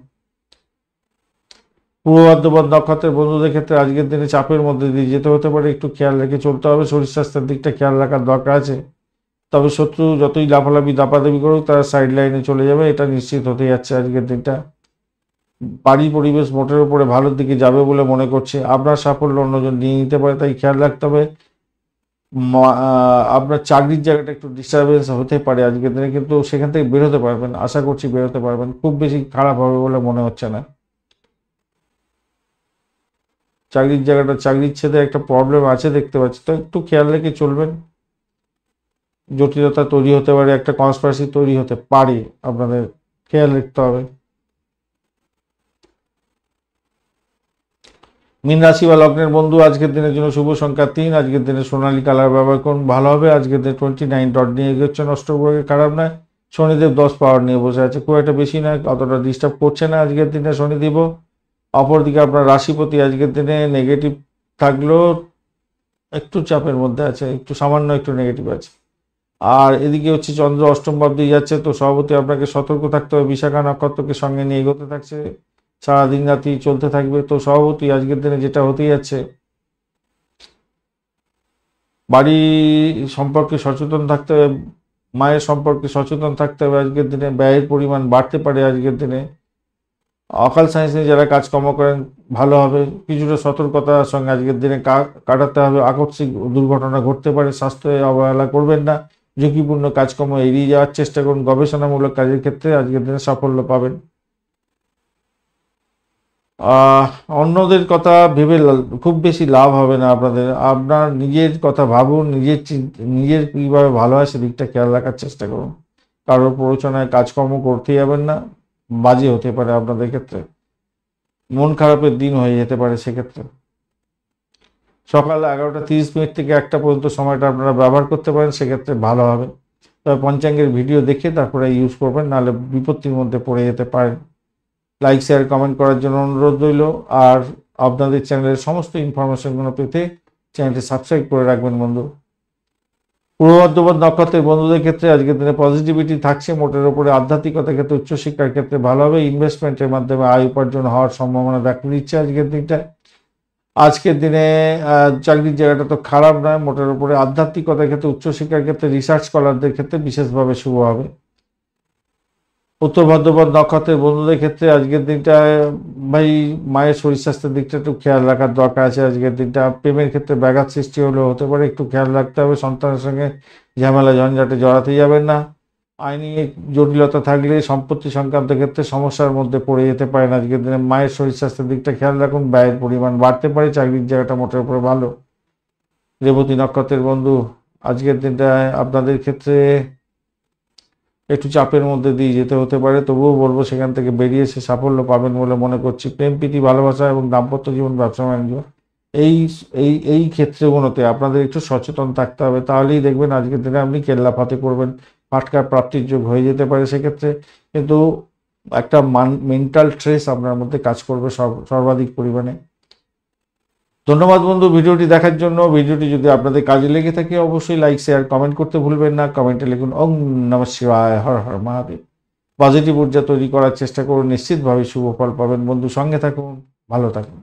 Speaker 1: পূর্ব বর্ধমান নক্ষত্রের বন্ধুদের ক্ষেত্রে আজকের দিনে চাপের মধ্যে দিয়ে যেতে হতে পারে, একটু খেয়াল রেখে চলতে হবে। শরীর স্বাস্থ্যের দিকটা খেয়াল রাখার দরকার আছে। তবে শত্রু যতই লাফালাফি দাপাদাপি করুক, তারা সাইড লাইনে চলে যাবে, এটা নিশ্চিত হতে যাচ্ছে আজকের দিনটা। বাড়ি পরিবেশ মোটের উপরে ভালোর দিকে যাবে বলে মনে করছে। আপনার সাফল্য অন্যজন নিয়ে নিতে পারে, তাই খেয়াল রাখতে হবে। আপনার চাকরির জায়গাটা একটু ডিস্টারবেন্স হতে পারে আজকের দিনে, কিন্তু সেখান থেকে বেরোতে পারবেন, আশা করছি বেরোতে পারবেন। খুব বেশি খারাপ হবে বলে মনে হচ্ছে না। চাকরির জায়গাটা, চাকরির ছেদে একটা প্রবলেম আছে দেখতে পাচ্ছি, তো একটু খেয়াল রেখে চলবেন। জটিলতা তৈরি হতে পারে, একটা কনস্পিরেসি তৈরি হতে পারে, আপনাদের খেয়াল রাখতে হবে। মীন রাশি বা লগ্নের বন্ধু, আজকের দিনের জন্য শুভ সংখ্যা 3। আজকের দিনে সোনালী কালার ব্যবহার করুন, ভালো হবে। আজকের দিনে 29 ডট নিয়ে এগোচ্ছেন, অষ্টগ্রহে খারাপ নয়। শনিদেব 10 পাওয়ার নিয়ে বসে আছে, খুব একটা বেশি নয়, অতটা ডিস্টার্ব করছে না আজকের দিনে শনিদেবও। অপরদিকে আপনার রাশিপতি আজকের দিনে নেগেটিভ থাকলেও একটু চাপের মধ্যে আছে, একটু সামান্য একটু নেগেটিভ আছে। আর এদিকে হচ্ছে চন্দ্র অষ্টম ভাবে যাচ্ছে, তো সভাপতি আপনাকে সতর্ক থাকতে হবে। বিশাখা নক্ষত্রকে সঙ্গে নিয়ে এগোতে থাকছে, সারাদিন রাতি চলতে থাকবে। তো সভাপতি আজকের দিনে যেটা হতে যাচ্ছে, বাড়ি সম্পর্কে সচেতন থাকতে হবে, মায়ের সম্পর্কে সচেতন থাকতে হবে। আজকের দিনে ব্যয়ের পরিমাণ বাড়তে পারে আজকের দিনে। অকাল সায়েন্সে যারা কাজকর্ম করেন, ভালো হবে। কিছুটা সতর্কতার সঙ্গে আজকের দিনে কাটাতে হবে। আকস্মিক দুর্ঘটনা ঘটতে পারে, স্বাস্থ্যে অবহেলা করবেন না। ঝুঁকিপূর্ণ কাজকর্ম এড়িয়ে যাওয়ার চেষ্টা করুন। গবেষণামূলক কাজের ক্ষেত্রে আজকের দিনে সাফল্য পাবেন। অন্যদের কথা ভেবে খুব বেশি লাভ হবে না আপনাদের। আপনার নিজের কথা ভাবুন, নিজের কীভাবে ভালো হয় সেদিকটা খেয়াল রাখার চেষ্টা করুন। কারোর প্ররোচনায় কাজকর্ম করতে যাবেন না, বাজে হতে পারে আপনাদের ক্ষেত্রে, মন খারাপের দিন হয়ে যেতে পারে সেক্ষেত্রে। সকাল 11টা 30 থেকে 1টা পর্যন্ত সময়টা আপনারা ব্যবহার করতে পারেন, সেক্ষেত্রে ভালো হবে। তবে পঞ্চাঙ্গের ভিডিও দেখে তারপরে ইউজ করবেন, নাহলে বিপত্তির মধ্যে পড়ে যেতে পারেন। লাইক, শেয়ার, কমেন্ট করার জন্য অনুরোধ রইল। আর আপনাদের চ্যানেলের সমস্ত ইনফরমেশনগুলো পেতে চ্যানেলটি সাবস্ক্রাইব করে রাখবেন বন্ধু। পূর্ব বর্ধমান নক্ষত্রের বন্ধুদের ক্ষেত্রে আজকের দিনে পজিটিভিটি থাকছে, মোটের উপরে আধ্যাত্মিকতার ক্ষেত্রে, উচ্চশিক্ষার ক্ষেত্রে ভালো হবে। ইনভেস্টমেন্টের মাধ্যমে আয় উপার্জন হওয়ার সম্ভাবনা দেখা দিচ্ছে আজকের দিনটা। আজকের দিনে চাকরির জায়গাটা তো খারাপ নয়, মোটের উপরে আধ্যাত্মিকতার ক্ষেত্রে, উচ্চশিক্ষার ক্ষেত্রে, রিসার্চ স্কলারদের ক্ষেত্রে বিশেষভাবে শুভ হবে। উত্তর বর্ধমান নক্ষত্রের বন্ধুদের ক্ষেত্রে আজকের দিনটা মায়ের শরীর স্বাস্থ্যের দিকটা একটু খেয়াল রাখার দরকার আছে আজকের দিনটা। প্রেমের ক্ষেত্রে ব্যাঘাত সৃষ্টি হলেও হতে পারে, একটু খেয়াল রাখতে হবে। সন্তানের সঙ্গে ঝামেলা ঝঞ্ঝাটে জড়াতে যাবেন না। আইনি জটিলতা থাকলে সম্পত্তি সংক্রান্ত ক্ষেত্রে সমস্যার মধ্যে পড়ে যেতে পারেন আজকের দিনে। মায়ের শরীর স্বাস্থ্যের দিকটা খেয়াল রাখুন, ব্যয়ের পরিমাণ বাড়তে পারে। চাকরির জায়গাটা মোটের উপরে ভালো। রেবতী নক্ষত্রের বন্ধু, আজকের দিনটায় আপনাদের ক্ষেত্রে একটু চাপের মধ্যে দিয়ে যেতে হতে পারে, তবুও বলবো সেখান থেকে বেরিয়ে এসে সাফল্য পাবেন বলে মনে করছি। প্রেম প্রীতি ভালোবাসা এবং দাম্পত্য জীবন, ব্যবসা বাণিজ্য, এই এই ক্ষেত্রগুলোতে আপনাদের একটু সচেতন থাকতে হবে, তাহলেই দেখবেন আজকের দিনে আপনি কেল্লা ফাতে করবেন, ফাটকার প্রাপ্তির যোগ হয়ে যেতে পারে সেক্ষেত্রে। কিন্তু একটা মেন্টাল স্ট্রেস আপনার মধ্যে কাজ করবে সর্বাধিক পরিমাণে। ধন্যবাদ বন্ধু ভিডিওটি দেখার জন্য। ভিডিওটি যদি আপনাদের কাজে লেগে থাকে অবশ্যই লাইক শেয়ার কমেন্ট করতে ভুলবেন না। কমেন্টে লিখুন ওম নমঃ শিবায়, হর হর মহাদেব। পজিটিভ ঊর্জা তৈরি করার চেষ্টা করুন, নিশ্চিতভাবে শুভ ফল পাবেন বন্ধু। সঙ্গে থাকুন, ভালো থাকুন।